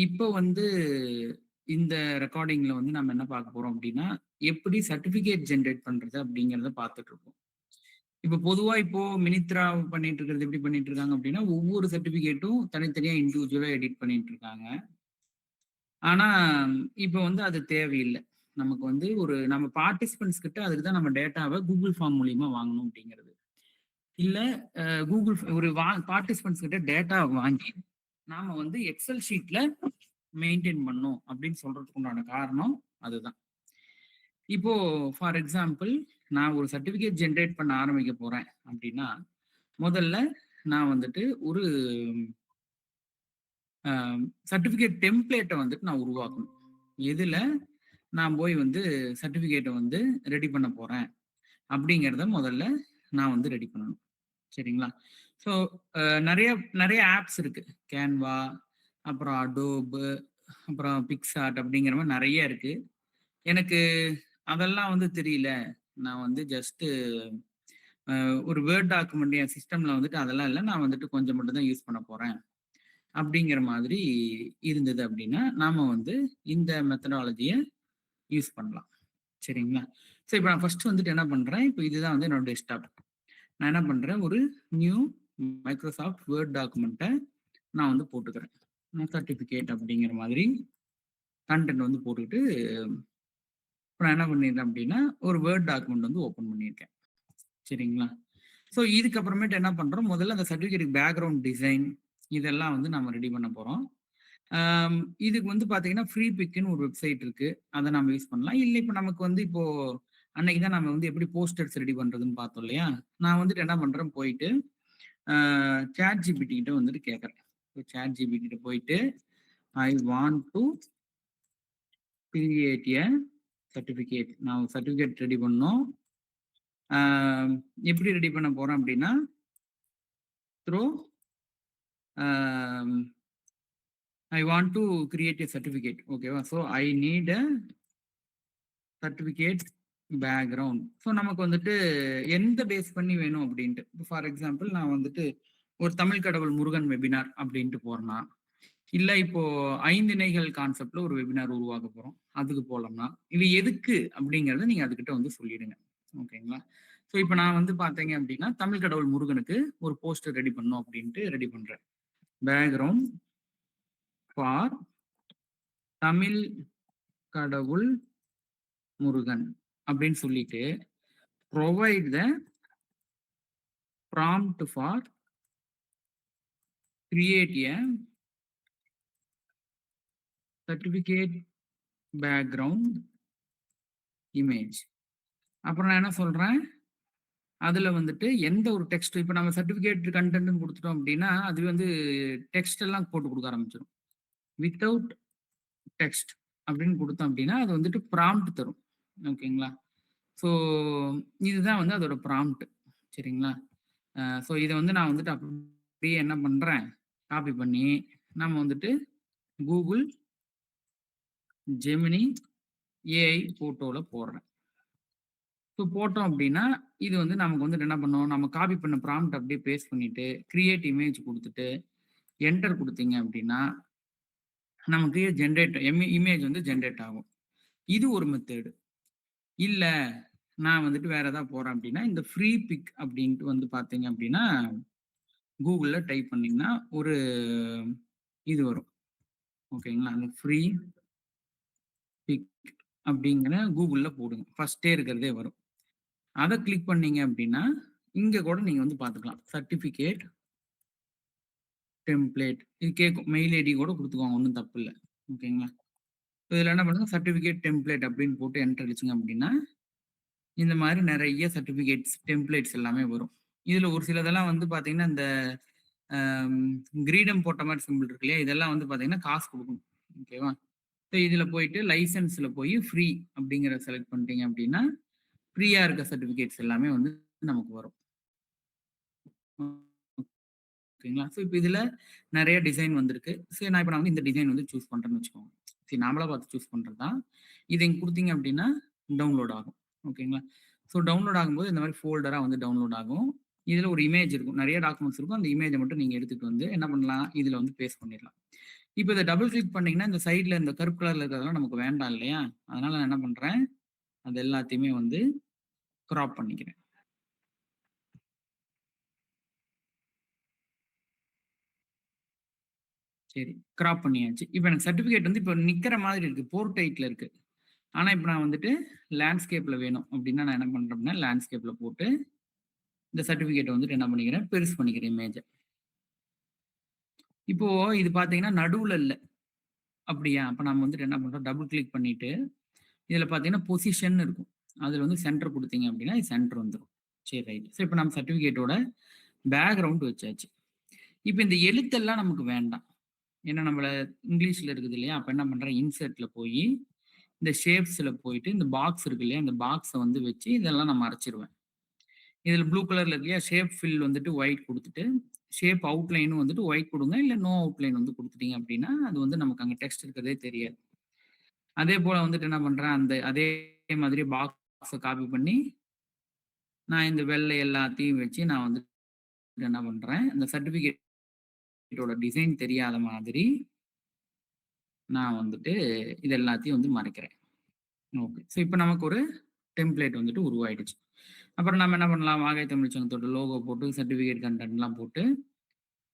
இப்போ வந்து இந்த ரெக்கார்டிங்ல வந்து நம்ம என்ன பார்க்க போறோம் அப்டின்னா, எப்படி சர்டிஃபிகேட் ஜெனரேட் பண்றது அப்படிங்கிறத பார்த்துட்டு இருக்கோம். இப்போ பொதுவா இப்போ மினித்ரா பண்ணிட்டு இருக்கிறது எப்படி பண்ணிட்டு இருக்காங்க அப்டின்னா, ஒவ்வொரு சர்டிஃபிகேட்டும் தனித்தனியா இண்டிவிஜுவலா எடிட் பண்ணிட்டு இருக்காங்க. ஆனா, இப்போ வந்து அது தேவையில்ல. நமக்கு வந்து நம்ம பார்ட்டிசிபென்ட்ஸ் கிட்ட அதுக்கு தான் நம்ம டேட்டாவ கூகுள் ஃபார்ம் மூலியமா வாங்கணும் அப்படிங்கிறது. இல்ல கூகுள் ஒரு பார்ட்டிசிபென்ட்ஸ் கிட்ட டேட்டா வாங்கி, நாம வந்து எக்ஸெல் ஷீட்ல மெயின்டெயின் பண்ணணும் அப்படின்னு சொல்றதுக்கு உண்டான காரணம் அதுதான். இப்போ ஃபார் எக்ஸாம்பிள் நான் ஒரு சர்டிஃபிகேட் ஜெனரேட் பண்ண ஆரம்பிக்க போறேன் அப்படின்னா, முதல்ல நான் வந்துட்டு ஒரு அ சர்டிஃபிகேட் டெம்ப்ளேட்ட வந்துட்டு நான் உருவாக்கணும். எதுல நான் போய் வந்து சர்டிஃபிகேட்ட வந்து ரெடி பண்ண போறேன் அப்படிங்கிறத முதல்ல நான் வந்து ரெடி பண்ணணும். சரிங்களா? ஸோ நெறைய நெறைய ஆப்ஸ் இருக்கு. Canva, அப்புறம் Adobe, அப்புறம் PicsArt அப்படிங்கிற மாரி நெறைய இருக்கு. எனக்கு அதெல்லாம் வந்து தெரியல. நான் வந்து ஜஸ்ட்டு ஒரு வேர்ட் டாக்குமெண்ட் என் சிஸ்டம்ல வந்துட்டு அதெல்லாம் இல்ல. நான் வந்துட்டு கொஞ்சம் மட்டும் தான் யூஸ் பண்ண போறேன். அப்படிங்கிற மாதிரி இருந்தது அப்படின்னா, நாம வந்து இந்த மெத்தடாலஜிய யூஸ் பண்ணலாம். சரிங்களா? ஸோ இப்ப நான் ஃபர்ஸ்ட் வந்துட்டு என்ன பண்றேன், இப்ப இதுதான் வந்து என்னோட டெஸ்க்டாப். நான் என்ன பண்றேன், ஒரு நியூ மைக்ரோசாஃப்ட் வேர்ட் டாக்குமெண்ட்ட நான் வந்து போட்டுக்கிறேன். சர்டிஃபிகேட் அப்படிங்கிற மாதிரி கன்டென்ட் வந்து போட்டுட்டு, இப்ப நான் என்ன பண்ணிடுறேன் அப்படின்னா, ஒரு வேர்ட் டாக்குமெண்ட் வந்து ஓப்பன் பண்ணியிருக்கேன். சரிங்களா? ஸோ இதுக்கப்புறமேட்டு என்ன பண்றோம், முதல்ல அந்த சர்டிஃபிகேட்டுக்கு பேக்கிரவுண்ட் டிசைன் இதெல்லாம் வந்து நம்ம ரெடி பண்ண போறோம். ஆம், இதுக்கு வந்து பார்த்தீங்கன்னா, ஃப்ரீ பிக்ன்னு ஒரு வெப்சைட் இருக்கு. அத நம்ம யூஸ் பண்ணலாம். இல்ல இப்ப நமக்கு வந்து இப்போ அன்னைக்கு தான் நம்ம வந்து எப்படி போஸ்டர்ஸ் ரெடி பண்றதுன்னு பார்த்தோம் இல்லையா? நான் வந்துட்டு என்ன பண்றேன், போயிட்டு ChatGPT கிட்ட வந்துட்டு கேட்கறேன். ChatGPT கிட்ட போயிட்டு, "I want to create a certificate." நான் ஒரு சர்டிஃபிகேட் ரெடி பண்ணணும். ஆ எப்படி ரெடி பண்ண போறேன் அப்படின்னா, through um I want to create a certificate. ஓகேவா? So I need a certificate background. So நமக்கு வந்துட்டு எந்த பேஸ் பண்ணி வேணும் அப்படின்ட்டு. ஃபார் எக்ஸாம்பிள் நான் வந்துட்டு ஒரு தமிழ் கடவுள் முருகன் வெபினார் அப்படின்ட்டு போறேன்னா, இல்ல இப்போ 5 இணைகள் கான்செப்ட்ல ஒரு வெபினார் உருவாக்க போறோம். அதுக்கு போலாம்னா, இது எதுக்கு அப்படிங்கிறத நீங்க அதுகிட்ட வந்து சொல்லிடுங்க. ஓகேங்களா? ஸோ இப்ப நான் வந்து பார்த்தீங்க அப்படின்னா, தமிழ் கடவுள் முருகனுக்கு ஒரு போஸ்டர் ரெடி பண்ணணும் அப்படின்ட்டு ரெடி பண்றேன். பேக்கிரவுண்ட் ஃபார் தமிழ் கடவுள் முருகன் அப்படின்னு சொல்லிட்டு, provide the prompt for create a certificate background image. அப்புறம் நான் என்ன சொல்றேன், அதுல வந்துட்டு எந்த ஒரு டெக்ஸ்ட் இப்ப நம்ம சர்டிஃபிகேட் கன்டென்ட்ன்னு குடுத்துட்டோம் அப்டின்னா, அது வந்து டெக்ஸ்ட் எல்லாம் போட்டு குடுக்க ஆரம்பிச்சுரும். வித்தவுட் டெக்ஸ்ட் அப்படின்னு குடுத்தோம் அப்டின்னா, அது வந்துட்டு ப்ராம்ப்ட் தரும். ஓகேங்களா? ஸோ இதுதான் வந்து அதோட ப்ராம்ப்ட். சரிங்களா? ஸோ இத வந்து நான் வந்துட்டு அப்படியே என்ன பண்றேன், காப்பி பண்ணி நம்ம வந்துட்டு Google Gemini AI ஃபோட்டோல போடுறேன். ஸோ போட்டோம் அப்டின்னா, இது வந்து நமக்கு வந்துட்டு என்ன பண்ணும், நம்ம காப்பி பண்ண ப்ராம்ப்ட் அப்படியே பேஸ்ட் பண்ணிட்டு, கிரியேட் இமேஜ் குடுத்துட்டு, என்டர் குடுத்தீங்க அப்டின்னா, நமக்கு ஜெனரேட் இமேஜ் வந்து ஜெனரேட் ஆகும். இது ஒரு மெத்தேடு. இல்ல, நான் வந்துட்டு வேற ஏதாவது போறேன் அப்டின்னா, இந்த ஃப்ரீ பிக் அப்டின்ட்டு வந்து பார்த்தீங்க அப்டின்னா, Googleல டைப் பண்ணீங்கன்னா, ஒரு இது வரும். ஓகேங்களா? அந்த ஃப்ரீ பிக் அப்டிங்கிற Googleல போடுங்க. ஃபர்ஸ்ட்டே இருக்கிறதே வரும். அத கிளிக் பண்ணீங்க அப்டின்னா, இங்க கூட நீங்க வந்து பார்த்துக்கலாம். சர்டிஃபிகேட் டெம்ப்ளேட் இது கேட்கும். மெயில் ஐடி கூட குடுத்துக்கோங்க. ஒண்ணும் தப்பு இல்ல. ஓகேங்களா? இதுல என்ன பண்ணுங்க, சர்டிஃபிகேட் டெம்ப்ளேட் அப்படின்னு போட்டு என்டர் அடிச்சீங்க அப்படின்னா, இந்த மாரி நெறைய சர்டிஃபிகேட்ஸ், டெம்ப்ளேட்ஸ் எல்லாமே வரும். இதுல ஒரு சிலதெல்லாம் வந்து பார்த்தீங்கன்னா, இந்த அம் கிரீடம் போட்ட மாரி சிம்பிள் இருக்கு இல்லையா? இதெல்லாம் வந்து பார்த்தீங்கன்னா, காசு குடுக்கணும். ஓகேவா? ஸோ இதுல போயிட்டு லைசென்ஸ்ல போய் ஃப்ரீ அப்படிங்கிறத செலக்ட் பண்ணிட்டீங்க அப்படின்னா, ஃப்ரீயா இருக்க சர்டிஃபிகேட்ஸ் எல்லாமே வந்து நமக்கு வரும். ஓகேங்களா? ஸோ இப்ப இதுல நெறைய டிசைன் வந்திருக்கு. சரி நான் இப்ப வந்து இந்த டிசைன் வந்து சூஸ் பண்றேன்னு வச்சுக்கோங்க. சரி நாமளா பார்த்து சூஸ் பண்றது தான். இத இங்க குடுத்தீங்க அப்டின்னா, டவுன்லோட் ஆகும். ஓகேங்களா? ஸோ டவுன்லோட் ஆகும்போது இந்த மாரி ஃபோல்டரா வந்து டவுன்லோட் ஆகும். இதுல ஒரு இமேஜ் இருக்கும். நெறைய டாக்குமெண்ட்ஸ் இருக்கும். அந்த இமேஜ மட்டும் நீங்க எடுத்துட்டு வந்து என்ன பண்ணலாம், இதுல வந்து பேஸ்ட் பண்ணிடலாம். இப்ப இத டபுள் கிளிக் பண்ணீங்கன்னா, இந்த சைட்ல இந்த கருப்பு கலர்ல இருக்கிறதெல்லாம் நமக்கு வேண்டாம் இல்லையா? அதனால நான் என்ன பண்றேன், அது எல்லாத்தையுமே வந்து கிராப் பண்ணிக்கிறேன். சரி. கிராப் பண்ணியாச்சு. இப்ப எனக்கு சர்டிபிகேட் வந்து இப்ப நிக்கிற மாதிரி இருக்கு. போர்ட்ரெய்ட்ல இருக்கு. ஆனா, இப்ப நான் வந்துட்டு லேண்ட்ஸ்கேப்ல வேணும் அப்டின்னா, நான் என்ன பண்றேன் அப்டின்னா, லேண்ட்ஸ்கேப்ல போட்டு இந்த சர்டிபிகேட்ட வந்துட்டு என்ன பண்ணிக்கிறேன், பெருசு பண்ணிக்கிறேன் இமேஜ. இப்போ இது பார்த்தீங்கன்னா, நடுவுல இல்ல. அப்படியா? அப்ப நம்ம வந்துட்டு என்ன பண்றோம், டபுள் கிளிக் பண்ணிட்டு, இதுல பார்த்தீங்கன்னா, பொசிஷன்னு இருக்கும். அதுல வந்து சென்டர் குடுத்தீங்க அப்டின்னா, சென்டர் வந்துரும். சரி ரைட். சோ, இப்ப நம்ம சர்டிபிகேட்டோட பேக்கிரவுண்ட் வச்சாச்சு. இப்ப இந்த எழுத்தெல்லாம் நமக்கு வேண்டாம். ஏன்னா, நம்மள இங்கிலீஷ்ல இருக்குது இல்லையா? அப்ப என்ன பண்றேன், இன்சர்ட்ல போயி, இந்த ஷேப்ஸ்ல போயிட்டு, இந்த பாக்ஸ் இருக்கு இல்லையா? இந்த பாக்ஸ வந்து வச்சு இதெல்லாம் நான் மறைச்சிருவேன். இதுல ப்ளூ கலர்ல இருக்கு இல்லையா? ஷேப் ஃபில் வந்துட்டு ஒயிட் குடுத்துட்டு, ஷேப் அவுட்லைனும் வந்துட்டு ஒயிட் குடுங்க. இல்ல நோ அவுட்லைன் வந்து குடுத்துட்டீங்க அப்டின்னா, அது வந்து நமக்கு அங்க டெக்ஸ்ட் இருக்கிறதே தெரியாது. அதே போல வந்துட்டு என்ன பண்றேன், அந்த அதே மாதிரி பாக்ஸ காப்பி பண்ணி, நான் இந்த வெள்ளை எல்லாத்தையும் வச்சு நான் வந்துட்டு என்ன பண்றேன், இந்த சர்டிபிகேட்டோட டிசைன் தெரியாத மாதிரி நான் வந்துட்டு இது எல்லாத்தையும் வந்து மறைக்கிறேன். ஓகே. ஸோ இப்ப நமக்கு ஒரு டெம்ப்ளேட் வந்துட்டு உருவாயிடுச்சு. அப்புறம் நம்ம என்ன பண்ணலாம், வாகை தமிழ் சங்கத்தோட லோகோ போட்டு, சர்டிபிகேட் கன்டென்ட்லாம் போட்டு,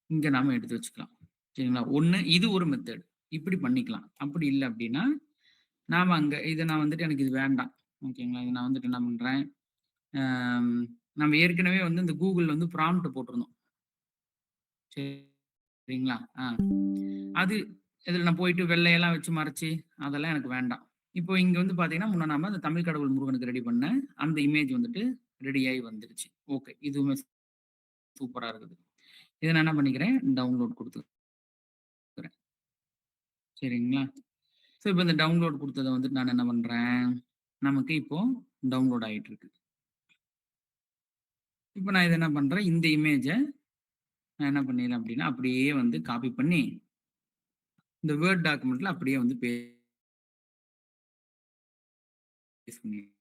இங்க நாம எடுத்து வச்சுக்கலாம். சரிங்களா? ஒண்ணு இது ஒரு மெத்தட். இப்படி பண்ணிக்கலாம். அப்படி இல்ல அப்படின்னா, நாம அங்க இத நான் வந்துட்டு எனக்கு இது வேண்டாம். ஓகேங்களா? இத நான் வந்துட்டு என்ன பண்றேன், அம் நம்ம ஏற்கனவே வந்து இந்த Googleல வந்து ப்ராம்ப்ட் போட்டிருந்தோம். சரிங்களா? அது இதில நான் போயிட்டு வெள்ளையெல்லாம் வச்சு மறைச்சு, அதெல்லாம் எனக்கு வேண்டாம். இப்போ இங்க வந்து பார்த்தீங்கன்னா, முன்ன நாம அந்த தமிழ் கடவுள் முருகனுக்கு ரெடி பண்ண அந்த இமேஜ் வந்துட்டு ரெடி ஆயி வந்துருச்சு. ஓகே. இதுவுமே சூப்பரா இருக்குது. இத நான் என்ன பண்ணிக்கிறேன், டவுன்லோட் குடுத்துக்கிறேன். சரிங்களா? ஸோ, இப்ப இந்த டவுன்லோட் குடுத்தத வந்துட்டு நான் என்ன பண்றேன், நமக்கு இப்போ டவுன்லோட் ஆயிட்டு இருக்கு. இப்ப நான் இத என்ன பண்றேன், இந்த இமேஜ நான் என்ன பண்ணிர்றேன் அப்டின்னா, அப்படியே வந்து காப்பி பண்ணி, இந்த வேர்ட் டாக்குமெண்ட்ல அப்படியே வந்து பேஸ்ட் பண்ணிர்றேன்.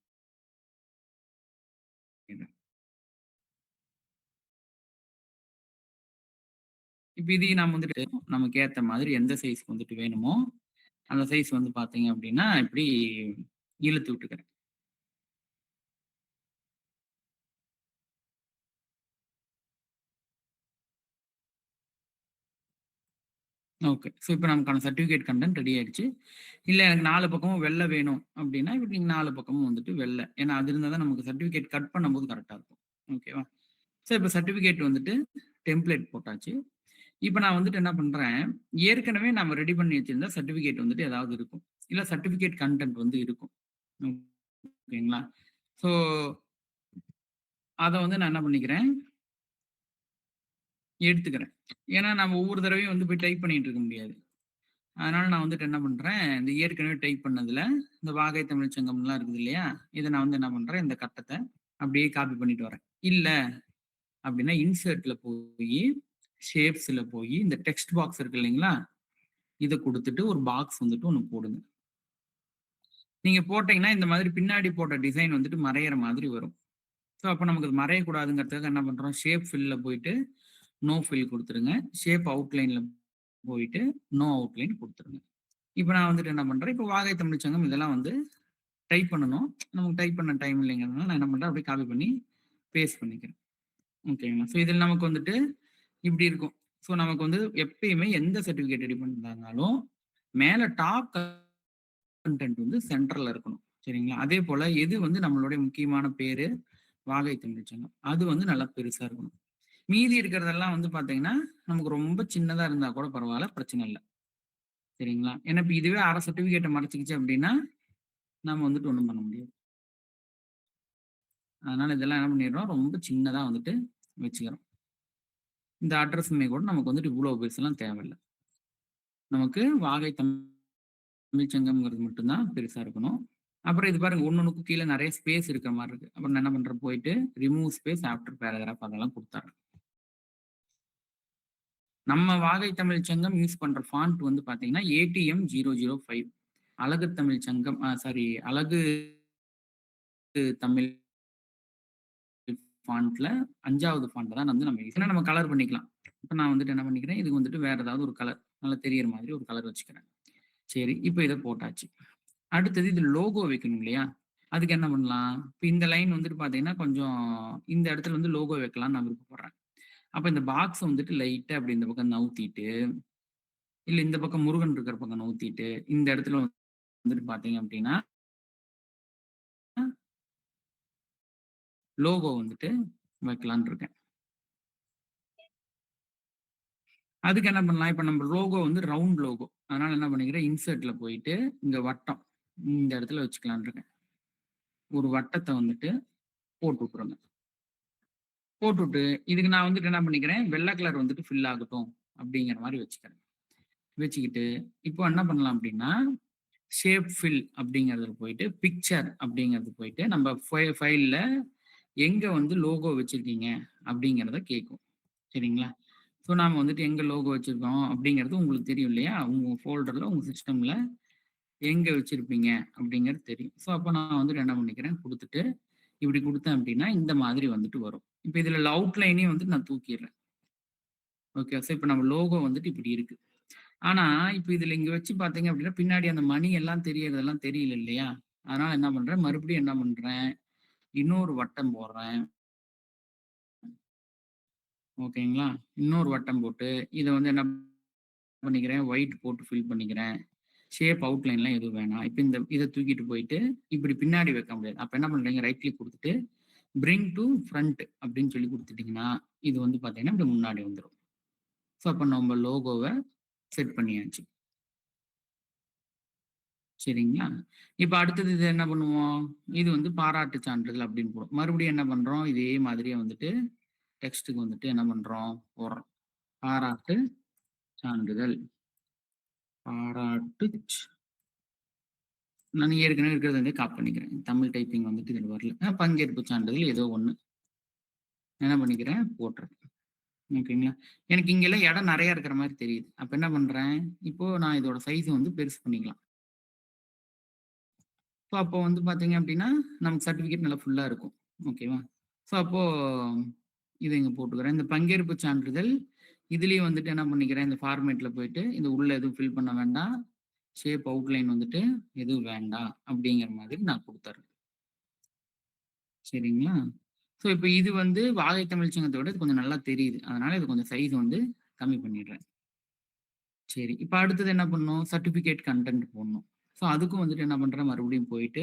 இப்ப இதையும் நம்ம வந்துட்டு நமக்கு ஏத்த மாதிரி எந்த சைஸ் வந்துட்டு வேணுமோ, அந்த சைஸ் வந்து பார்த்தீங்க அப்டின்னா, இப்டி இழுத்து விட்டுக்கிறேன். ஓகே. ஸோ இப்ப நமக்கான சர்டிஃபிகேட் கன்டென்ட் ரெடி ஆயிடுச்சு. இல்ல எனக்கு 4 பக்கமும் வெள்ள வேணும் அப்டின்னா, இப்ப நீங்க 4 பக்கமும் வந்துட்டு வெள்ள. ஏன்னா அது இருந்தா தான் நமக்கு சர்டிஃபிகேட் கட் பண்ணும்போது கரெக்ட்டா இருக்கும். ஓகேவா? ஸோ இப்ப சர்டிஃபிகேட் வந்துட்டு டெம்ப்ளேட் போட்டாச்சு. இப்ப நான் வந்துட்டு என்ன பண்றேன், ஏற்கனவே நம்ம ரெடி பண்ணி வச்சிருந்த சர்டிஃபிகேட் வந்துட்டு ஏதாவது இருக்கும். இல்ல சர்டிஃபிகேட் கன்டென்ட் வந்து இருக்கும். ஓகேங்களா? ஸோ அத வந்து நான் என்ன பண்ணிக்கிறேன், எடுத்துக்கிறேன். ஏன்னா நம்ம ஒவ்வொரு தடவையும் வந்து போய் டைப் பண்ணிட்டு இருக்க முடியாது. அதனால நான் வந்துட்டு என்ன பண்றேன், இந்த ஏற்கனவே டைப் பண்ணதுல, இந்த வாகை தமிழ்ச் சங்கம்லாம் இருக்குது இல்லையா? இத நான் வந்து என்ன பண்றேன், இந்த கட்டத்த அப்படியே காப்பி பண்ணிட்டு வரேன். இல்ல அப்படின்னா இன்சர்ட்ல போயி, ஷேப்ஸ்ல போயி, இந்த டெக்ஸ்ட் பாக்ஸ் இருக்கு இல்லைங்களா? இத குடுத்துட்டு ஒரு பாக்ஸ் வந்துட்டு ஒண்ணு போடுங்க. நீங்க போட்டீங்கன்னா, இந்த மாதிரி பின்னாடி போட்ட டிசைன் வந்துட்டு மறையிற மாதிரி வரும். ஸோ, அப்ப நமக்கு அது மறையக்கூடாதுங்கிறதுக்காக என்ன பண்றோம், ஷேப் ஃபில்ல போயிட்டு, நோ ஃபில் குடுத்துருங்க. ஷேப் அவுட்லைன்ல போயிட்டு, நோ அவுட்லைன் குடுத்துருங்க. இப்ப நான் வந்துட்டு என்ன பண்றேன், இப்ப வாகை தமிழ்ச் சங்கம் இதெல்லாம் வந்து டைப் பண்ணணும். நமக்கு டைப் பண்ண டைம் இல்லைங்கிறதுனால நான் என்ன பண்றேன், அப்படியே காப்பி பண்ணி பேஸ்ட் பண்ணிக்கிறேன். ஓகேங்களா? ஸோ, இதில நமக்கு வந்துட்டு இப்படி இருக்கும். ஸோ, நமக்கு வந்து எப்பயுமே எந்த சர்டிஃபிகேட் ரெடி பண்றதா இருந்தாலும், மேல டாப் கன்டென்ட் வந்து சென்டர்ல இருக்கணும். சரிங்களா? அதேபோல எது வந்து நம்மளுடைய முக்கியமான பேரு, வாகை தமிழ்ச் சங்கம். அது வந்து நல்லா பெருசா இருக்கணும். மீதி இருக்கிறதெல்லாம் வந்து பார்த்தீங்கன்னா, நமக்கு ரொம்ப சின்னதா இருந்தா கூட பரவால்ல, பிரச்சனை இல்ல. சரிங்களா? ஏன்னா இப்ப இதுவே 1/2 சர்டிஃபிகேட்ட மறைச்சுக்கிச்சு அப்படின்னா, நாம வந்துட்டு ஒண்ணும் பண்ண முடியாது. அதனால இதெல்லாம் என்ன பண்ணிடுறோம், ரொம்ப சின்னதா வந்துட்டு வச்சுக்கிறோம். இந்த அட்ரஸுமே கூட நமக்கு வந்துட்டு இவ்வளோ பெருசுலாம் தேவையில்ல. நமக்கு வாகை தமிழ்ச் சங்கம்ங்கிறது மட்டும் தான் பெருசா இருக்கணும். அப்புறம் இது பாருங்க ஒண்ணொண்ணுக்கும் கீழ நெறைய ஸ்பேஸ் இருக்கிற மாரி இருக்கு. அப்புறம் நான் என்ன பண்றேன் போயிட்டு, ரிமூவ் ஸ்பேஸ் ஆஃப்டர் பேராகிராஃப் அதெல்லாம் குடுத்துர்றேன். நம்ம வாகை தமிழ்ச் சங்கம் யூஸ் பண்ற ஃபாண்ட் வந்து பார்த்தீங்கன்னா, ஏடிஎம் 005 அழகு தமிழ்ச் சங்கம் சாரி அழகு தமிழ் ஃபாண்ட்ல 5வது ஃபாண்ட் தான் வந்து நம்ம யூஸ் நம்ம கலர் பண்ணிக்கலாம். இப்ப நான் வந்துட்டு என்ன பண்ணிக்கிறேன், இதுக்கு வந்துட்டு வேற ஏதாவது ஒரு கலர். நல்லா தெரியிற மாதிரி ஒரு கலர் வச்சுக்கிறேன். சரி, இப்ப இத போட்டாச்சு. அடுத்தது இது லோகோ வைக்கணும் இல்லையா? அதுக்கு என்ன பண்ணலாம்? இப்ப இந்த லைன் வந்துட்டு பார்த்தீங்கன்னா, கொஞ்சம் இந்த இடத்துல வந்து லோகோ வைக்கலாம்னு நான் விருப்பப்படுறேன். அப்ப இந்த பாக்ஸ வந்துட்டு லைட்டா அப்படி இந்த பக்கம் நவுத்திட்டு, இல்ல இந்த பக்கம் முருகன் இருக்கிற பக்கம் நவுத்திட்டு, இந்த இடத்துல வந்துட்டு பார்த்தீங்க அப்படின்னா, லோகோ வந்துட்டு வைக்கலாம்னு இருக்கேன். அதுக்கு என்ன பண்ணலாம்? இப்ப நம்ம லோகோ வந்து ரவுண்ட் லோகோ. அதனால என்ன பண்ணிக்கிறேன், இன்சர்ட்ல போயிட்டு, இங்க வட்டம். இந்த இடத்துல வச்சுக்கலாம்னு இருக்கேன். ஒரு வட்டத்த வந்துட்டு போட்டு விட்டுருங்க. போட்டுட்டு, இதுக்கு நான் வந்துட்டு என்ன பண்ணிக்கிறேன், வெள்ள கலர் வந்துட்டு ஃபில் ஆகட்டும். அப்படிங்கிற மாரி வச்சுக்கிறேன். வச்சுக்கிட்டு, இப்போ என்ன பண்ணலாம் அப்படின்னா, ஷேப் ஃபில் அப்படிங்கிறதுல போயிட்டு, பிக்சர் அப்படிங்கிறது போயிட்டு, நம்ம ஃபைல்ல எங்க வந்து லோகோ வச்சிருக்கீங்க அப்படிங்கிறத கேட்கும். சரிங்களா? ஸோ நாம வந்துட்டு எங்க லோகோ வச்சிருக்கோம் அப்படிங்கிறது உங்களுக்கு தெரியும் இல்லையா? உங்க ஃபோல்டர்ல, உங்க சிஸ்டம்ல எங்க வச்சிருப்பீங்க அப்படிங்கிறது தெரியும். ஸோ அப்ப நான் வந்துட்டு என்ன பண்ணிக்கிறேன், குடுத்துட்டு, இப்படி குடுத்தேன் அப்படின்னா, இந்த மாதிரி வந்துட்டு வரும். இப்ப இதுல அவுட்லைனையும் வந்துட்டு நான் தூக்கிர்றேன். ஓகே. ஸோ இப்ப நம்ம லோகோ வந்துட்டு இப்படி இருக்கு. ஆனா, இப்ப இதுல இங்க வச்சு பார்த்தீங்க அப்படின்னா, பின்னாடி அந்த மணி எல்லாம் தெரியறதெல்லாம் தெரியல இல்லையா? அதனால என்ன பண்றேன், மறுபடியும் என்ன பண்றேன், இன்னொரு வட்டம் போடுறேன். ஓகேங்களா? இன்னொரு வட்டம் போட்டு, இத வந்து என்ன பண்ணிக்கிறேன், ஒயிட் போட்டு ஃபில் பண்ணிக்கிறேன். ஷேப் அவுட்லைன்லாம் எதுவும் வேணாம். இப்ப இத தூக்கிட்டு போயிட்டு, இப்படி பின்னாடி வைக்க முடியாது. அப்ப என்ன பண்றீங்க, ரைட் கிளிக் குடுத்துட்டு, பிரிங் டூ ஃப்ரண்ட் அப்படின்னு சொல்லி குடுத்துட்டீங்கன்னா, இது வந்து பார்த்தீங்கன்னா, இப்படி முன்னாடி வந்துரும். ஸோ அப்ப நம்ம லோகோவ செட் பண்ணியாச்சு. சரிங்களா? இப்ப அடுத்தது இது என்ன பண்ணுவோம்? இது வந்து பாராட்டு சான்றிதழ் அப்படின்னு போடும். மறுபடியும் என்ன பண்றோம்? இதே மாதிரியே வந்துட்டு டெக்ஸ்ட்க்கு வந்துட்டு என்ன பண்றோம்? போடுறோம். பாராட்டு சான்றிதழ். பாராட்டு நான் ஏற்கனவே இருக்கிறத வந்து காப்பி பண்ணிக்கிறேன். தமிழ் டைப்பிங் வந்துட்டு இதுல வரல. பங்கேற்பு சான்றிதழ் ஏதோ ஒண்ணு. என்ன பண்ணிக்கிறேன்? போட்டுறேன். ஓகேங்களா? எனக்கு இங்கலாம் இடம் நெறைய இருக்கிற மாரி தெரியுது. அப்ப என்ன பண்றேன்? இப்போ நான் இதோட சைஸ் வந்து பெருசு பண்ணிக்கலாம். ஸோ அப்போ வந்து பார்த்தீங்க அப்டின்னா, நமக்கு சர்டிஃபிகேட் நல்லா ஃபுல்லா இருக்கும். ஓகேவா? ஸோ அப்போ இத இங்க போட்டுக்கிறேன். இந்த பங்கேற்பு சான்றிதழ், இதுலயும் வந்துட்டு என்ன பண்ணிக்கிறேன், இந்த ஃபார்மேட்ல போயிட்டு, இது உள்ள எதுவும் ஃபில் பண்ண வேண்டாம். ஷேப் அவுட்லைன் வந்துட்டு எதுவும் வேண்டாம். அப்டிங்கிற மாதிரி நான் குடுத்துர்றேன். சரிங்களா? ஸோ இப்ப இது வந்து வாகை தமிழ் சங்கத்த விட இது கொஞ்சம் நல்லா தெரியுது. அதனால இது கொஞ்சம் சைஸ் வந்து கம்மி பண்ணிடுறேன். சரி. இப்ப அடுத்தது என்ன பண்ணணும்? சர்டிஃபிகேட் கன்டென்ட் போடணும். ஸோ அதுக்கும் வந்துட்டு என்ன பண்றேன், மறுபடியும் போயிட்டு,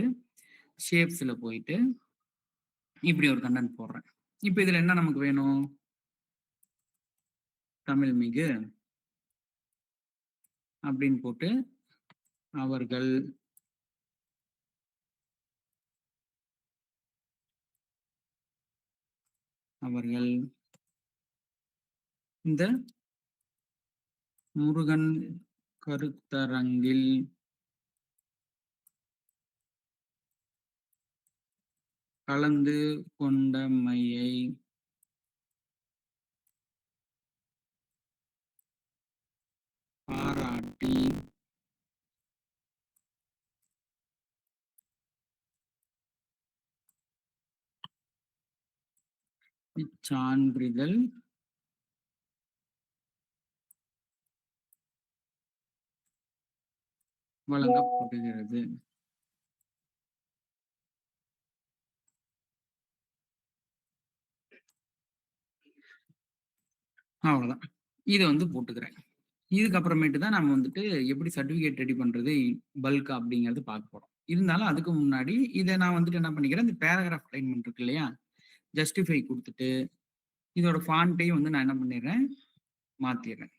ஷேப்ஸ்ல போயிட்டு, இப்படி ஒரு கன்டென்ட் போடுறேன். இப்ப இதுல என்ன நமக்கு வேணும்? தமிழ் மிகு அப்படின்னு போட்டு, அவர்கள் அவர்கள் இந்த முருகன் கருத்தரங்கில் கலந்து கொண்டமையை பாராட்டி இச்சான்றிதழ் வழங்கப்படுகிறது. அவ்வளோதான். இத வந்து போட்டுக்கிறேன். இதுக்கப்புறமேட்டு தான் நம்ம வந்துட்டு எப்படி சர்டிஃபிகேட் ரெடி பண்றது பல்க்கா அப்படிங்கிறது பார்க்க போறோம். இருந்தாலும் அதுக்கு முன்னாடி இத நான் வந்துட்டு என்ன பண்ணிக்கிறேன், இந்த பேராகிராஃப் அலைன்மென்ட் இருக்கு இல்லையா? ஜஸ்டிஃபை குடுத்துட்டு, இதோட ஃபாண்ட்டையும் வந்து நான் என்ன பண்ணிடுறேன், மாத்திர்றேன்.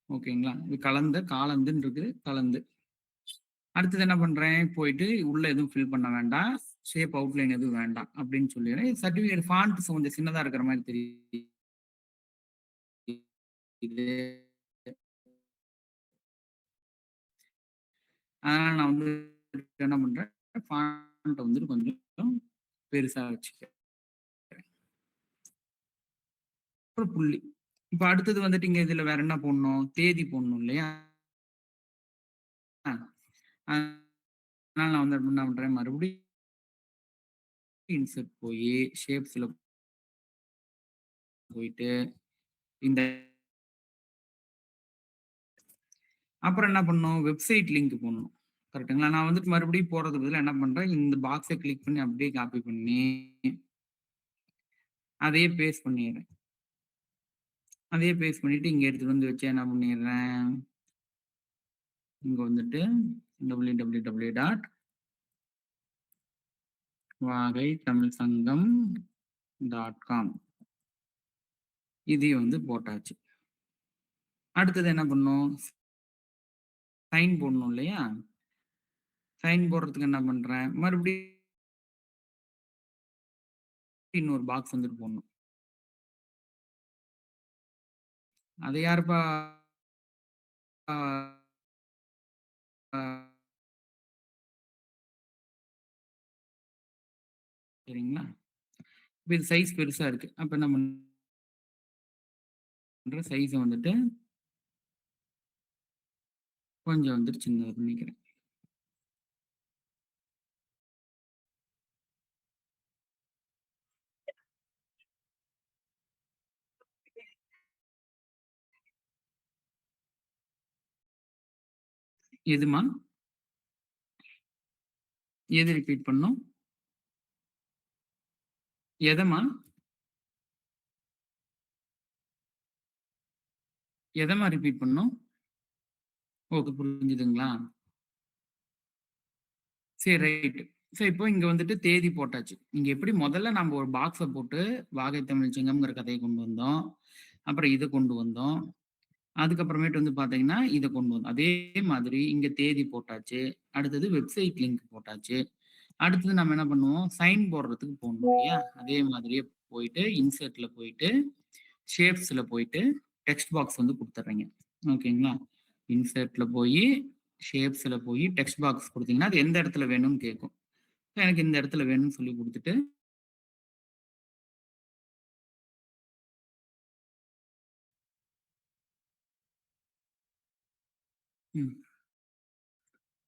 ஓகேங்களா? இது காலந்துன்னு இருக்குது. கலந்து. அடுத்தது என்ன பண்றேன், போயிட்டு உள்ள எதுவும் ஃபில் பண்ண வேண்டாம். ஷேப் அவுட்லைன் எதுவும் வேண்டாம் அப்படின்னு சொல்லிடுறேன். சர்டிஃபிகேட் ஃபாண்ட் கொஞ்சம் சின்னதா இருக்கிற மாரி தெரியுது. அதனால நான் வந்து என்ன பண்றேன், ஃபாண்ட்ட வந்துட்டு கொஞ்சம் பெருசா வச்சுக்கிறேன். அப்புறம் புள்ளி. இப்ப அடுத்தது வந்துட்டு இங்க இதுல வேற என்ன போடணும்? தேதி போடணும் இல்லையா? அதனால நான் வந்து என்ன பண்றேன், மறுபடியும் இன்சர்ட் போயி, ஷேப்ஸ்ல போயிட்டு, இந்த அப்புறம் என்ன பண்ணணும்? வெப்சைட் லிங்க் போடணும். கரெக்ட்டுங்களா? நான் வந்துட்டு மறுபடியும் போடுறதுக்கு பதிலா என்ன பண்றேன், இந்த பாக்ஸ கிளிக் பண்ணி அப்படியே காப்பி பண்ணி, அதையே பேஸ்ட் பண்ணிர்றேன். அதையே பேஸ்ட் பண்ணிட்டு இங்க எடுத்துட்டு வந்து வச்சு என்ன பண்ணிர்றேன், இங்க வந்துட்டு www.vaகைத்தமிழ்சங்கம்.com இதையும் வந்து போட்டாச்சு. அடுத்தது என்ன பண்ணணும்? சைன் போடணும் இல்லையா? சைன் போடுறதுக்கு என்ன பண்றேன், மறுபடியும் இன்னொரு பாக்ஸ் வந்துட்டு போடணும். அத யாருப்பா ஆ ஆ சரிங்களா? இப்ப இது சைஸ் பெருசா இருக்கு. அப்ப என்ன பண்றேன், சைஸ வந்துட்டு கொஞ்சம் வந்துட்டு சின்னது பண்ணிக்கிறேன். எதும்மா? எது ரிப்பீட் பண்ணணும்? எதம்மா? எதம்மா ரிப்பீட் பண்ணணும்? ஓகே புரிஞ்சுதுங்களா? சரி ரைட். சோ இப்போ இங்க வந்துட்டு தேதி போட்டாச்சு. இங்க எப்படி முதல்ல நம்ம ஒரு பாக்ஸ போட்டு வாகை தமிழ் சிங்கம்ங்கிற கதைய கொண்டு வந்தோம். அப்புறம் இத கொண்டு வந்தோம். அதுக்கப்புறமேட்டு வந்து பார்த்தீங்கன்னா, இத கொண்டு வந்தோம். அதே மாதிரி இங்க தேதி போட்டாச்சு. அடுத்தது வெப்சைட் லிங்க் போட்டாச்சு. அடுத்தது நம்ம என்ன பண்ணுவோம், சைன் போடுறதுக்கு போணும் இல்லையா? அதே மாதிரியே போயிட்டு, இன்சர்ட்ல போயிட்டு, ஷேப்ஸ்ல போயிட்டு, டெக்ஸ்ட் பாக்ஸ் வந்து குடுத்துர்றேங்க. ஓகேங்களா? இன்சர்ட்ல போயி, ஷேப்ஸ்ல போயி, டெக்ஸ்ட் பாக்ஸ் குடுத்தீங்கன்னா, அது எந்த இடத்துல வேணும்னு கேட்கும். எனக்கு இந்த இடத்துல வேணும்னு சொல்லி குடுத்துட்டு ம்.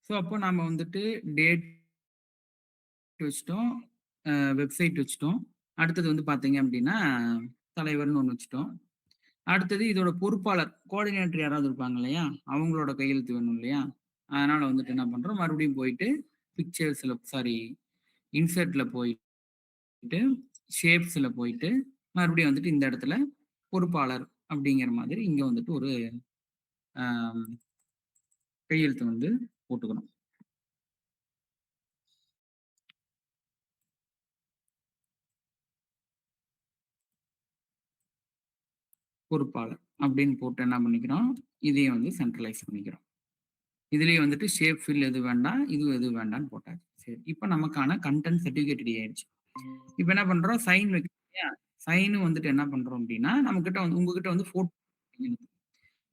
ஸோ அப்போ நாம வந்துட்டு டேட் வச்சுட்டோம். வெப்சைட் வச்சுட்டோம். அடுத்தது வந்து பார்த்தீங்க அப்டின்னா, தலைவர்ன்னு ஒண்ணு வச்சுட்டோம். அடுத்தது இதோட பொறுப்பாளர், கோஆர்டினேட்டர் யாராவது இருப்பாங்க இல்லையா? அவங்களோட கையெழுத்து வேணும் இல்லையா? அதனால வந்துட்டு என்ன பண்றோம், மறுபடியும் போயிட்டு பிக்சர்ஸ்ல சாரி இன்சர்ட்ல போயிட்டு, ஷேப்ஸ்ல போயிட்டு, மறுபடியும் வந்துட்டு இந்த இடத்துல பொறுப்பாளர் அப்படிங்கிற மாதிரி இங்க வந்துட்டு ஒரு அ கையெழுத்து வந்து போட்டுக்கணும். பொறுப்பாளர் அப்படின்னு போட்டு என்ன பண்ணிக்கிறோம், இதையும் வந்து சென்ட்ரலைஸ் பண்ணிக்கிறோம். இதுலயே வந்துட்டு ஷேப் ஃபில் எது வேண்டாம், இதுவும் எதுவும் வேண்டாம்ன்னு போட்டாச்சு. சரி. இப்ப நமக்கான கன்டென்ட் சர்டிபிகேட் ரெடி ஆயிடுச்சு. இப்ப என்ன பண்றோம், சைன் வைக்கிறோம் இல்லையா? சைனும் வந்துட்டு என்ன பண்றோம் அப்படின்னா, நம்மகிட்ட வந்து உங்ககிட்ட வந்து ஃபோட்டோ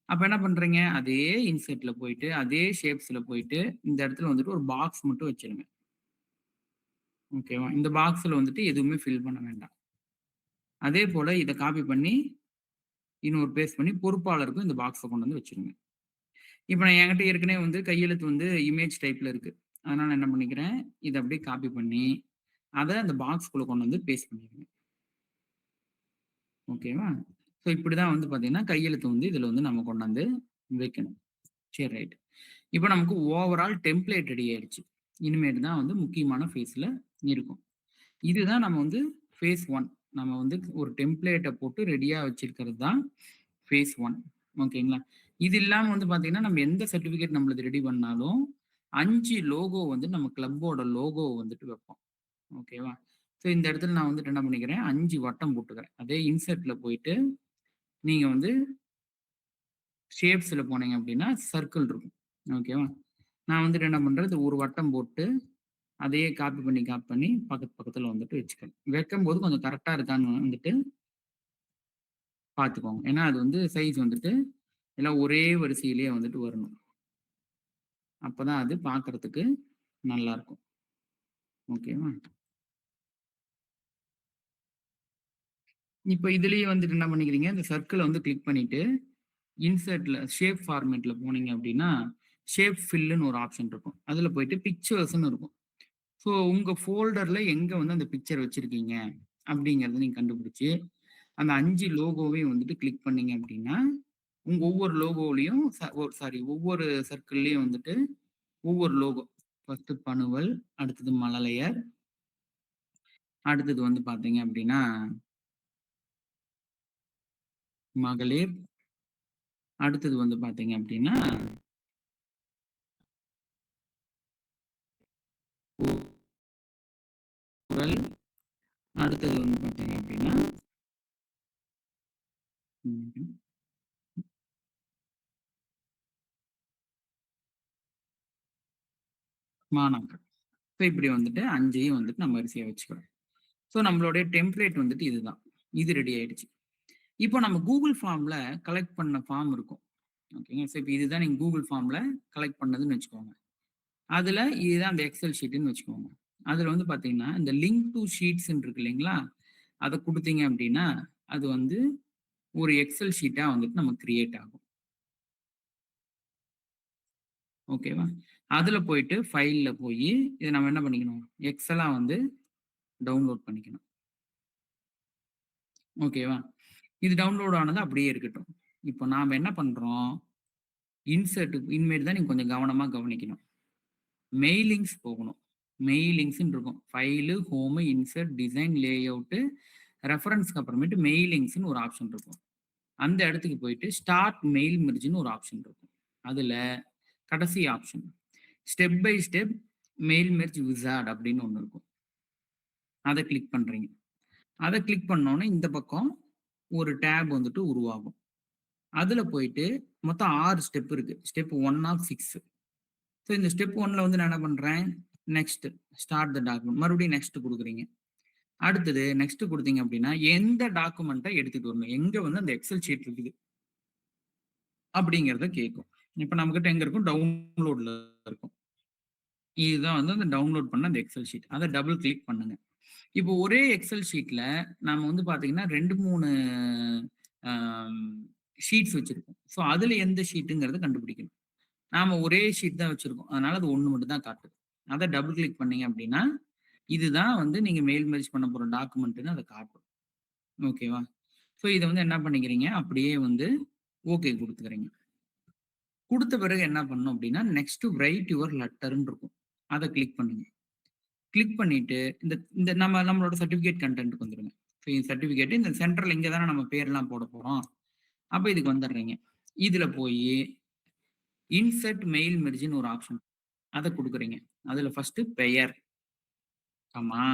அப்ப என்ன பண்றீங்க, அதே இன்சர்ட்ல போயிட்டு, அதே ஷேப்ஸ்ல போயிட்டு, இந்த இடத்துல வந்துட்டு ஒரு பாக்ஸ் மட்டும் வச்சுருங்க. ஓகேவா? இந்த பாக்ஸ்ல வந்துட்டு எதுவுமே ஃபில் பண்ண வேண்டாம். அதே போல இத காப்பி பண்ணி, இன்னொரு பேஸ்ட் பண்ணி பொறுப்பாளருக்கும் இந்த பாக்ஸ கொண்டு வந்து வச்சுருங்க. இப்ப நான் என்கிட்ட ஏற்கனவே வந்து கையெழுத்து வந்து இமேஜ் டைப்ல இருக்கு. அதனால நான் என்ன பண்ணிக்கிறேன், இத அப்படியே காப்பி பண்ணி, அத அந்த பாக்ஸ்க்குள்ள கொண்டு வந்து பேஸ்ட் பண்ணிருங்க. ஓகேவா? ஸோ இப்படிதான் வந்து பார்த்தீங்கன்னா, கையெழுத்து வந்து இதுல வந்து நம்ம கொண்டாந்து வைக்கணும். சரி ரைட். இப்ப நமக்கு ஓவரால் டெம்ப்ளேட் ரெடி ஆயிடுச்சு. இனிமேட்டு தான் வந்து முக்கியமான ஃபேஸ்ல இருக்கும். இதுதான் நம்ம வந்து ஃபேஸ் 1. நம்ம வந்து ஒரு டெம்ப்ளேட்ட போட்டு ரெடியா வச்சிருக்கிறது தான் ஃபேஸ் 1. ஓகேங்களா? இது இல்லாம வந்து பார்த்தீங்கன்னா, நம்ம எந்த சர்டிஃபிகேட் நம்மளது ரெடி பண்ணாலும் 5 லோகோ வந்து நம்ம கிளப்போட லோகோ வந்துட்டு வைப்போம். ஓகேவா? ஸோ இந்த இடத்துல நான் வந்துட்டு என்ன பண்ணிக்கிறேன், 5 வட்டம் போட்டுக்கிறேன். அதே இன்சர்ட்ல போயிட்டு, நீங்க வந்து ஷேப்ஸ்ல போனீங்க அப்படின்னா, சர்க்கிள் இருக்கும். ஓகேவா? நான் வந்துட்டு என்ன பண்றேன், இது ஒரு வட்டம் போட்டு, அதையே காப்பி பண்ணி பக்கத்துல வந்துட்டு வச்சுக்கிறேன். வைக்கும்போது கொஞ்சம் கரெக்ட்டா இருக்கான்னு வந்துட்டு பார்த்துக்கோங்க. ஏன்னா, அது வந்து சைஸ் வந்துட்டு எல்லாம் ஒரே வரிசையிலேயே வந்துட்டு வரணும். அப்பதான் அது பார்க்கறதுக்கு நல்லாருக்கும். ஓகேவா? இப்ப இதுலயே வந்துட்டு என்ன பண்ணிக்கிறீங்க, இந்த சர்க்கிள வந்து கிளிக் பண்ணிட்டு, இன்சர்ட்ல ஷேப் ஃபார்மேட்ல போனீங்க அப்படின்னா, ஷேப் ஃபில்லுன்னு ஒரு ஆப்ஷன் இருக்கும். அதுல போயிட்டு பிக்சர்ஸ்ன்னு இருக்கும். ஸோ உங்க ஃபோல்டர்ல எங்க வந்து அந்த பிக்சர் வச்சிருக்கீங்க அப்படிங்கிறத நீங்க கண்டுபிடிச்சு, அந்த 5 லோகோவையும் வந்துட்டு கிளிக் பண்ணீங்க அப்படின்னா, உங்க ஒவ்வொரு லோகோலயும் சாரி ஒவ்வொரு சர்க்கிள்லயும் வந்துட்டு ஒவ்வொரு லோகோ. ஃபர்ஸ்ட் பனுவல், அடுத்தது மழலையர், அடுத்தது வந்து பார்த்தீங்க அப்படின்னா, மகளிர், அடுத்தது வந்து பார்த்தீங்க அப்படின்னா, குரல், அடுத்தது வந்து பார்த்தீங்க அப்படின்னா, ம் மாணாக்கர். ஸோ இப்படி வந்துட்டு 5யும் வந்துட்டு நம்ம வரிசையா வச்சுக்கிறோம். ஸோ நம்மளுடைய டெம்ப்ளேட் வந்துட்டு இதுதான். இது ரெடி ஆயிடுச்சு. இப்போ நம்ம Google ஃபார்ம்ல கலெக்ட் பண்ண ஃபார்ம் இருக்கும். ஓகேங்க. ஸோ இப்ப இதுதான் நீங்க Google ஃபார்ம்ல கலெக்ட் பண்ணதுன்னு வச்சுக்கோங்க. அதுல இதுதான் அந்த எக்ஸெல் ஷீட்டுன்னு வச்சுக்கோங்க. அதுல வந்து பார்த்தீங்கன்னா, இந்த லிங்க் டூ ஷீட்ஸ்ன்னு இருக்கு இல்லைங்களா? அத குடுத்தீங்க அப்படின்னா, அது வந்து ஒரு எக்ஸெல் ஷீட்டா வந்துட்டு நமக்கு கிரியேட் ஆகும். ஓகேவா? அதுல போயிட்டு ஃபைல்ல போயி, இத நம்ம என்ன பண்ணிக்கணும்? எக்ஸலா வந்து டவுன்லோட் பண்ணிக்கணும். ஓகேவா? இது டவுன்லோட் ஆனது அப்படியே இருக்கட்டும். இப்போ நாம என்ன பண்றோம்? இனிமேட்டு தான் நீங்க கொஞ்சம் கவனமா கவனிக்கணும். மெயிலிங்ஸ் போகணும். மெயிலிங்ஸ்ன்னு இருக்கும். File, home, insert, design, layout, ரெஃபரன்ஸ்க்கு அப்புறமேட்டு மெயிலிங்ஸ்ன்னு ஒரு ஆப்ஷன் இருக்கும். அந்த இடத்துக்கு போயிட்டு ஸ்டார்ட் மெயில் மெர்ஜ்ன்னு ஒரு ஆப்ஷன் இருக்கும். அதுல கடைசி option step by step mail merge wizard அப்படின்னு ஒண்ணு இருக்கும். அத கிளிக் பண்றீங்க. அத கிளிக் பண்ணோனே இந்த பக்கம் ஒரு டேப் வந்துட்டு உருவாகும். அதுல போயிட்டு மொத்தம் 6 ஸ்டெப் இருக்கு. Step 1 of 6. ஸோ இந்த ஸ்டெப் 1ல வந்து நான் என்ன பண்றேன்? Next start the document. மறுபடியும் நெக்ஸ்ட் குடுக்குறீங்க. அடுத்தது நெக்ஸ்ட் குடுத்தீங்க அப்படின்னா, எந்த டாக்குமெண்ட்ட எடுத்துட்டு வரணும்? எங்க வந்து அந்த எக்ஸெல் ஷீட் இருக்குது? அப்படிங்கிறத கேட்கும். இப்ப நம்மகிட்ட எங்க இருக்கும்? டவுன்லோட்ல இருக்கும். இதுதான் வந்து அந்த டவுன்லோட் பண்ண அந்த எக்ஸெல் ஷீட். அத டபுள் கிளிக் பண்ணுங்க. இப்போ ஒரே எக்ஸெல் ஷீட்ல நாம வந்து பார்த்தீங்கன்னா 2, 3 அம் ஷீட்ஸ் வச்சிருப்போம். ஸோ அதுல எந்த ஷீட்டுங்கிறத கண்டுபிடிக்கணும். நாம ஒரே ஷீட் தான் வச்சிருக்கோம். அதனால அது 1 மட்டும் தான் காட்டுது. அத டபுள் கிளிக் பண்ணீங்க அப்படின்னா, இதுதான் வந்து நீங்க மெயில் மெர்ஜ் பண்ண போற டாக்குமெண்ட்ன்னு அத காட்டும். ஓகேவா? ஸோ இத வந்து என்ன பண்ணிக்கிறீங்க, அப்படியே வந்து ஓகே குடுத்துக்கிறீங்க. குடுத்த பிறகு என்ன பண்ணணும் அப்படின்னா, நெக்ஸ்ட் ரைட் யுவர் லெட்டர்ன்னு இருக்கும். அத கிளிக் பண்ணுங்க. கிளிக் பண்ணிட்டு, இந்த இந்த நம்மளோட சர்டிஃபிகேட் கன்டென்ட்க்கு வந்துருங்க. சர்டிஃபிகேட் இந்த சென்டர்ல இங்க தானே நம்ம பேர்லாம் போட போறோம். அப்ப இதுக்கு வந்துடுறீங்க. இதுல போயி இன்சர்ட் மெயில் மெர்ஜ்ன்னு ஒரு ஆப்ஷன். அத குடுக்குறீங்க. அதுல ஃபர்ஸ்ட் பெயர், கமா,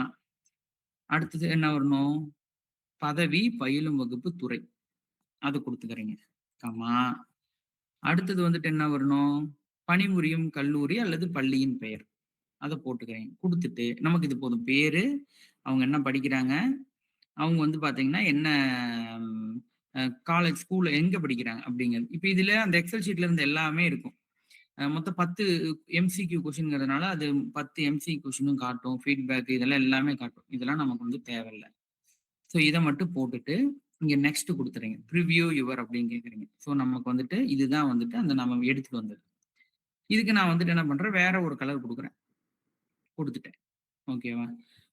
அடுத்தது என்ன வரணும்? பதவி, பயிலும் வகுப்பு, துறை. அத குடுத்துக்கிறீங்க. கமா, அடுத்தது வந்துட்டு என்ன வரணும்? பணிபுரியும் கல்லூரி அல்லது பள்ளியின் பெயர். அத போட்டுக்கிறேன். குடுத்துட்டு, நமக்கு இது போதும். பேரு, அவங்க என்ன படிக்கிறாங்க, அவங்க வந்து பார்த்தீங்கன்னா, என்ன ம் அ காலேஜ், ஸ்கூல்ல எங்க படிக்கிறாங்க அப்படிங்கிறது. இப்ப இதுல அந்த எக்ஸெல் ஷீட்ல இருந்த எல்லாமே இருக்கும். மொத்தம் 10 எம்சிக்யூ கொஸ்டின்ங்கிறதுனால, அது 10 எம்சிக்யூ கொஸ்டினும் காட்டும். ஃபீட்பேக் இதெல்லாம் எல்லாமே காட்டும். இதெல்லாம் நமக்கு வந்து தேவையில்ல. ஸோ இத மட்டும் போட்டுட்டு, இங்க நெக்ஸ்ட் குடுத்துறீங்க. பிரிவியூ யுவர் அப்படின்னு கேட்குறீங்க. ஸோ நமக்கு வந்துட்டு இதுதான் வந்துட்டு அந்த நம்ம எடுத்துட்டு வந்தது. இதுக்கு நான் வந்துட்டு என்ன பண்றேன், வேற ஒரு கலர் குடுக்குறேன். குடுத்துட்டேன். ஓகேவா?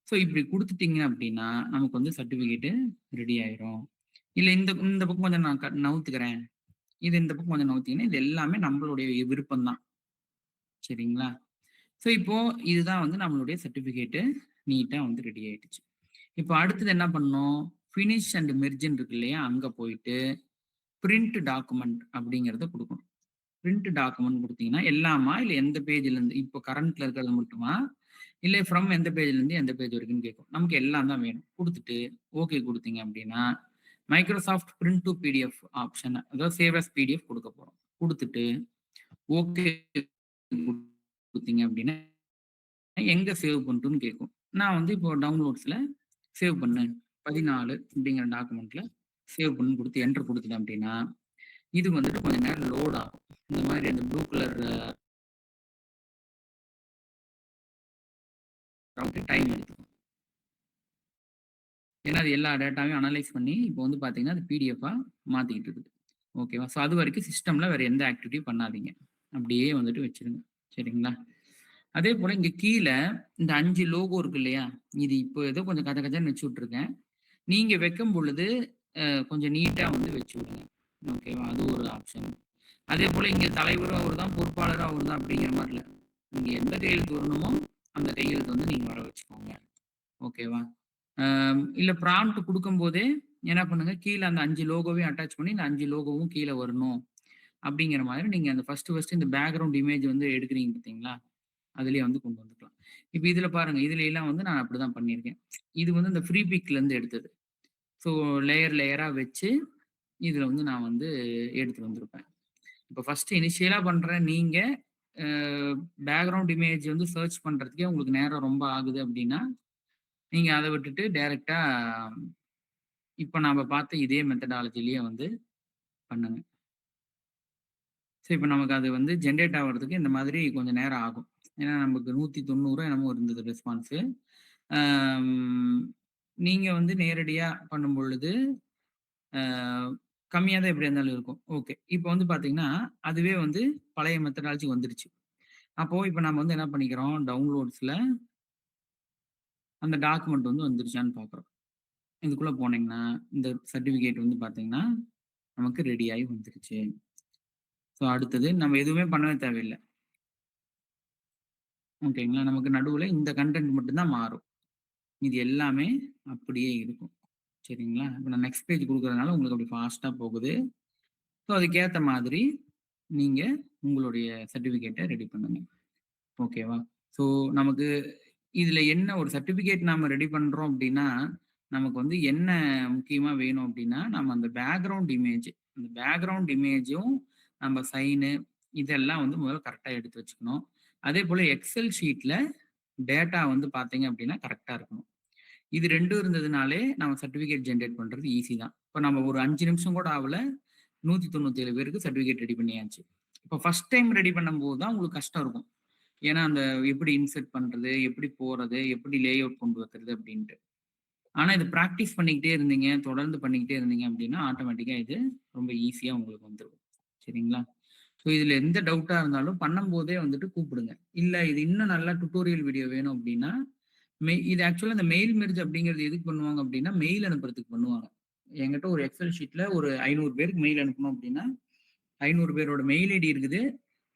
ஸோ இப்படி குடுத்துட்டீங்க அப்படின்னா, நமக்கு வந்து சர்டிஃபிகேட் ரெடி ஆயிரும். இல்ல இந்த இந்த பக்கம் கொஞ்சம் நான் நவுத்துக்கிறேன். இது இந்த பக்கம் கொஞ்சம் நவுத்தீங்கன்னா, இது எல்லாமே நம்மளுடைய விருப்பம் தான். சரிங்களா? ஸோ இப்போ இதுதான் வந்து நம்மளுடைய சர்டிஃபிகேட் நீட்டா வந்து ரெடி ஆயிடுச்சு. இப்போ அடுத்தது என்ன பண்ணணும்? ஃபினிஷ் அண்ட் மெர்ஜ்ன்னு இருக்கு இல்லையா? அங்க போயிட்டு பிரிண்ட் டாக்குமெண்ட் அப்படிங்கிறத குடுக்கணும். பிரிண்ட் டாக்குமெண்ட் குடுத்தீங்கன்னா, எல்லாமா? இல்ல எந்த பேஜ்ல இருந்து? இப்போ கரண்ட்ல இருக்கிறது மட்டுமா? இல்ல ஃப்ரம் எந்த பேஜ்ல இருந்து எந்த பேஜ் வரைக்கும்னு கேட்கும். நமக்கு எல்லாம் தான் வேணும். குடுத்துட்டு ஓகே குடுத்தீங்க அப்படின்னா, Microsoft print to PDF option, அதாவது சேவ் அஸ் பிடிஎஃப் குடுக்க போறோம். குடுத்துட்டு ஓகே குடுத்தீங்க அப்படின்னா, எங்க சேவ் பண்ணட்டும்னு கேட்கும். நான் வந்து இப்போ டவுன்லோட்ஸ்ல சேவ் பண்ணு 14 அப்படிங்கிற டாக்குமெண்ட்ல சேவ் பண்ணுன்னு குடுத்து என்டர் குடுத்துட்டேன் அப்படின்னா, இது வந்துட்டு கொஞ்ச நேரம் லோட் ஆகும். இந்த மாதிரி அந்த ப்ளூ கலர் டைம் எடுத்துக்கும். ஏன்னா, அது எல்லா டேட்டாவையும் அனலைஸ் பண்ணி இப்போ வந்து பார்த்தீங்கன்னா, அது பிடிஎஃப்பா மாத்திக்கிட்டு இருக்குது. ஓகேவா? ஸோ அதுவரைக்கும் சிஸ்டம்ல வேற எந்த ஆக்டிவிட்டியும் பண்ணாதீங்க. அப்படியே வந்துட்டு வச்சுருங்க. சரிங்களா? அதே போல இங்க கீழ இந்த 5 லோகோ இருக்கு இல்லையா? இது இப்போ ஏதோ கொஞ்சம் கஜ கஜன்னு வச்சு விட்டுருக்கேன். நீங்க வைக்கும் பொழுது கொஞ்சம் நீட்டா வந்து வச்சு விடுங்க. ஓகேவா? அது ஒரு ஆப்ஷன். அதேபோல இங்க தலைவரும் அவரு தான், பொறுப்பாளரும் அவரு தான் அப்படிங்கிற மாரி இல்ல. நீங்க எந்த கையெழுத்து வரணுமோ, அந்த கையெழுத்து வந்து நீங்க வர வச்சுக்கோங்க. ஓகேவா? இல்ல ப்ராம்ப்ட் குடுக்கும்போதே என்ன பண்ணுங்க, கீழ அந்த 5 லோகோவையும் அட்டாச் பண்ணி, இந்த 5 லோகோவும் கீழ வரணும். அப்படிங்கிற மாதிரி நீங்க அந்த ஃபர்ஸ்ட் இந்த பேக்கிரவுண்ட் இமேஜ் வந்து எடுக்குறீங்க பார்த்தீங்களா? அதிலேயே வந்து கொண்டு வந்துக்கலாம். இப்ப இதுல பாருங்க, இதுல எல்லாம் வந்து நான் அப்படிதான் பண்ணியிருக்கேன். இது வந்து இந்த ஃப்ரீ பிக்லேருந்து எடுத்தது. ஸோ லேயரா வச்சு, இதுல வந்து நான் வந்து எடுத்துட்டு வந்திருப்பேன். இப்ப ஃபர்ஸ்ட் இனிஷியலா பண்ற நீங்க, அ பேக்கிரவுண்ட் இமேஜ் வந்து சர்ச் பண்றதுக்கே உங்களுக்கு நேரம் ரொம்ப ஆகுது அப்படின்னா, நீங்க அத விட்டுட்டு டைரக்ட்டா இப்ப நாம பார்த்த இதே மெத்தடாலஜிலயே வந்து பண்ணுங்க. இப்ப நமக்கு அது வந்து ஜெனரேட் ஆவறதுக்கு இந்த மாதிரி கொஞ்சம் நேரம் ஆகும். ஏன்னா நமக்கு 190 என்னமோ இருந்தது ரெஸ்பான்ஸு. அம் நீங்க வந்து நேரடியா பண்ணும்பொழுது, அ கம்மியா தான் எப்படியா இருந்தாலும் இருக்கும். ஓகே. இப்ப வந்து பார்த்தீங்கன்னா, அதுவே வந்து பழைய மெத்தடாலஜி வந்துருச்சு. அப்போ இப்ப நம்ம வந்து என்ன பண்ணிக்கிறோம், டவுன்லோட்ஸ்ல அந்த டாக்குமெண்ட் வந்து வந்துருச்சான்னு பார்க்குறோம். இதுக்குள்ள போனீங்கன்னா, இந்த சர்டிஃபிகேட் வந்து பார்த்தீங்கன்னா, நமக்கு ரெடி ஆயி வந்துருச்சு. ஸோ அடுத்தது நம்ம எதுவுமே பண்ணவே தேவையில்ல. ஓகேங்களா? நமக்கு நடுவுல இந்த கன்டென்ட் மட்டும் தான் மாறும். இது எல்லாமே அப்படியே இருக்கும். சரிங்களா? இப்ப நான் நெக்ஸ்ட் பேஜ் குடுக்குறதுனால உங்களுக்கு அப்படி ஃபாஸ்ட்டா போகுது. ஸோ அதுக்கேத்த மாதிரி நீங்க உங்களுடைய சர்டிஃபிகேட்ட ரெடி பண்ணுங்க. ஓகேவா? ஸோ நமக்கு இதுல என்ன ஒரு சர்டிஃபிகேட் நாம ரெடி பண்றோம் அப்படின்னா, நமக்கு வந்து என்ன முக்கியமா வேணும் அப்படின்னா, நம்ம அந்த பேக்கிரவுண்ட் இமேஜ் அந்த பேக்கிரவுண்ட் இமேஜும், நம்ம சைனு இதெல்லாம் வந்து முதல்ல கரெக்ட்டா எடுத்து வச்சுக்கணும். அதேபோல எக்ஸெல் ஷீட்ல டேட்டா வந்து பார்த்தீங்க அப்படின்னா கரெக்ட்டா இருக்கணும். இது 2ம் இருந்ததுனாலே நம்ம சர்டிஃபிகேட் ஜெனரேட் பண்றது ஈஸி தான். இப்ப நம்ம ஒரு 5 நிமிஷம் கூட ஆவல. 197 பேருக்கு சர்டிஃபிகேட் ரெடி பண்ணியாச்சு. இப்ப ஃபர்ஸ்ட் டைம் ரெடி பண்ணும்போது தான் உங்களுக்கு கஷ்டம் இருக்கும். ஏன்னா, அந்த எப்படி இன்சர்ட் பண்றது? எப்படி போறது? எப்படி லே அவுட் கொண்டு வைக்கிறது? அப்படின்ட்டு. ஆனா, இது பிராக்டிஸ் பண்ணிக்கிட்டே இருந்தீங்க, தொடர்ந்து பண்ணிக்கிட்டே இருந்தீங்க அப்படின்னா, ஆட்டோமேட்டிக்கா இது ரொம்ப ஈஸியா உங்களுக்கு வந்துரும். சரிங்களா? ஸோ இதுல எந்த டவுட்டா இருந்தாலும் பண்ணும்போதே வந்துட்டு கூப்பிடுங்க. இல்ல இது இன்னும் நல்லா டுட்டோரியல் வீடியோ வேணும் அப்படின்னா, இது ஆக்சுவலா இந்த மெயில் மெர்ஜ் அப்படிங்கிறது எதுக்கு பண்ணுவாங்க அப்படின்னா, மெயில் அனுப்புறதுக்கு பண்ணுவாங்க. என்கிட்ட ஒரு எக்ஸெல் ஷீட்ல ஒரு 500 பேருக்கு மெயில் அனுப்பணும் அப்படின்னா, 500 பேரோட மெயில் ஐடி இருக்குது.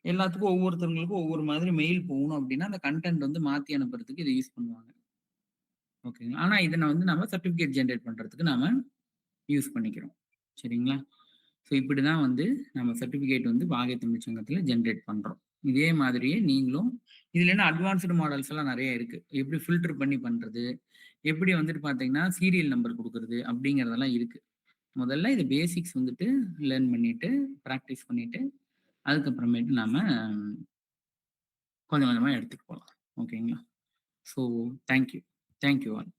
எல்லாத்துக்கும் ஒவ்வொருத்தவங்களுக்கும் ஒவ்வொரு மாதிரி மெயில் போகணும் அப்படின்னா, அந்த கன்டென்ட் வந்து மாத்தி அனுப்புறதுக்கு இத யூஸ் பண்ணுவாங்க. ஓகேங்களா. ஆனா இத வந்து நம்ம சர்டிஃபிகேட் ஜெனரேட் பண்றதுக்கு நாம யூஸ் பண்ணிக்கிறோம். சரிங்களா? ஸோ இப்படிதான் வந்து நம்ம சர்டிஃபிகேட் வந்து வாகை தமிழ்ச் சங்கத்துல ஜெனரேட் பண்றோம். இதே மாதிரியே நீங்களும் இதுல என்ன அட்வான்ஸ்டு மாடல்ஸ் எல்லாம் நெறைய இருக்கு. எப்படி ஃபில்டர் பண்ணி பண்றது, எப்படி வந்துட்டு பார்த்தீங்கன்னா, சீரியல் நம்பர் குடுக்குறது அப்படிங்கிறதெல்லாம் இருக்கு. முதல்ல இது பேசிக்ஸ் வந்துட்டு லேர்ன் பண்ணிட்டு, பிராக்டிஸ் பண்ணிட்டு, அதுக்கப்புறமேட்டு நாம கொஞ்சம் கொஞ்சமா எடுத்துட்டு போலாம். ஓகேங்களா? So thank you. Thank you all.